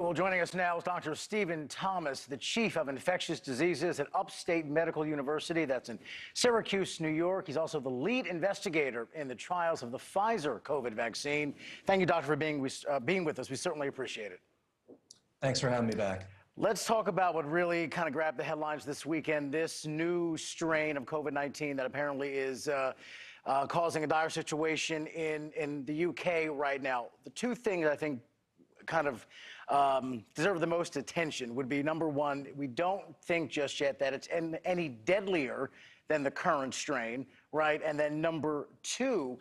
Well, joining us now is Dr. Stephen Thomas, the Chief of Infectious Diseases at Upstate Medical University. That's in Syracuse, New York. He's also the lead investigator in the trials of the Pfizer COVID vaccine. Thank you, Doctor, for being with us. We certainly appreciate it. Thanks for having me back. Let's talk about what really kind of grabbed the headlines this weekend, this new strain of COVID-19 that apparently is causing a dire situation in the UK right now. The two things I think kind of deserve the most attention would be, number one, we don't think just yet that it's any deadlier than the current strain, right? And then number two,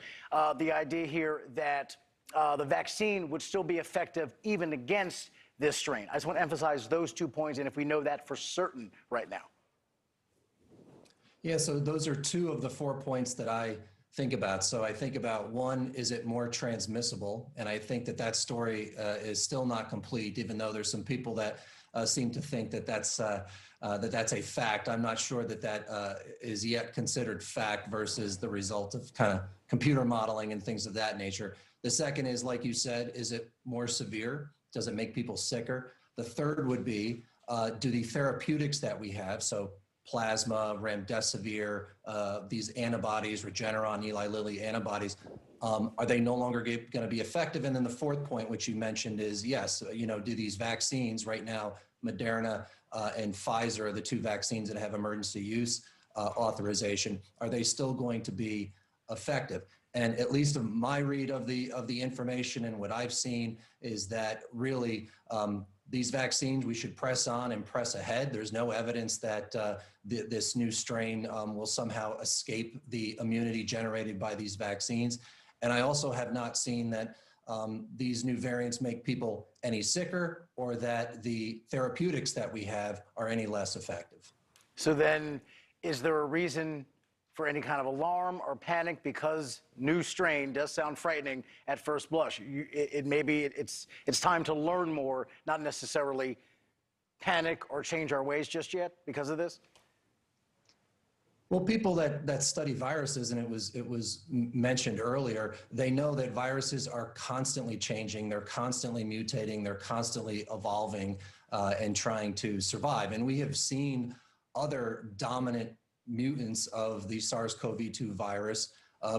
the idea here that the vaccine would still be effective even against this strain. I just want to emphasize those 2 points, and if we know that for certain right now. Yeah, so those are two of the 4 points that I think about. So I think about, one, is it more transmissible? And I think that story is still not complete, even though there's some people that seem to think that that's a fact. I'm not sure that is yet considered fact versus the result of kind of computer modeling and things of that nature. The second is, like you said, is it more severe? Does it make people sicker? The third would be, do the therapeutics that we have, so plasma, remdesivir, these antibodies, Regeneron, Eli Lilly antibodies, are they no longer going to be effective? And then the fourth point, which you mentioned, is yes, do these vaccines right now, Moderna and Pfizer are the two vaccines that have emergency use authorization, are they still going to be effective? And at least of my read of the information and what I've seen is that really these vaccines, we should press on and press ahead. There's no evidence that this new strain will somehow escape the immunity generated by these vaccines. And I also have not seen that these new variants make people any sicker or that the therapeutics that we have are any less effective. So then, is there a reason for any kind of alarm or panic? Because new strain does sound frightening at first blush. It's time to learn more, not necessarily panic or change our ways just yet because of this. Well, people that study viruses, and it was mentioned earlier, they know that viruses are constantly changing, they're constantly mutating, they're constantly evolving and trying to survive. And we have seen other dominant mutants of the SARS-CoV-2 virus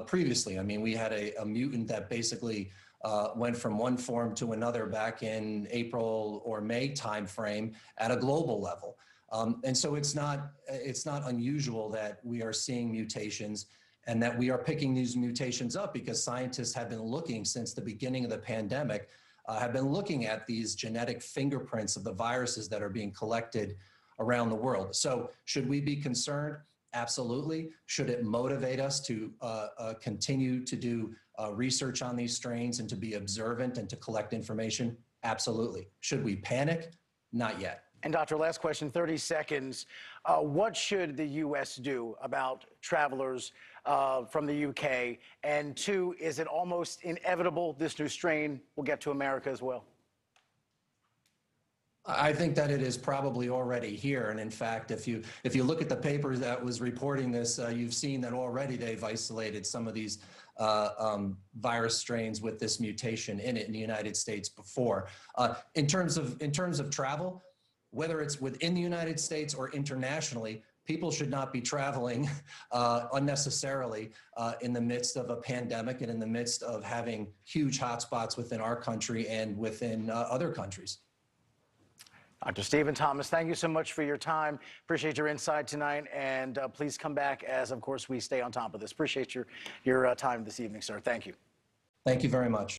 previously. I mean, we had a mutant that basically went from one form to another back in April or May timeframe at a global level. And so it's not unusual that we are seeing mutations and that we are picking these mutations up because scientists have been looking since the beginning of the pandemic, have been looking at these genetic fingerprints of the viruses that are being collected around the world. So should we be concerned? Absolutely. Should it motivate us to continue to do research on these strains and to be observant and to collect information? Absolutely. Should we panic? Not yet. And Doctor, last question, 30 seconds. What should the U.S. do about travelers from the UK? And two, is it almost inevitable this new strain will get to America as well? I think that it is probably already here. And in fact, if you look at the paper that was reporting this, you've seen that already they've isolated some of these virus strains with this mutation in it in the United States before. In terms of travel, whether it's within the United States or internationally, people should not be traveling unnecessarily in the midst of a pandemic and in the midst of having huge hotspots within our country and within other countries. Dr. Stephen Thomas, thank you so much for your time. Appreciate your insight tonight, and please come back as, of course, we stay on top of this. Appreciate your time this evening, sir. Thank you. Thank you very much.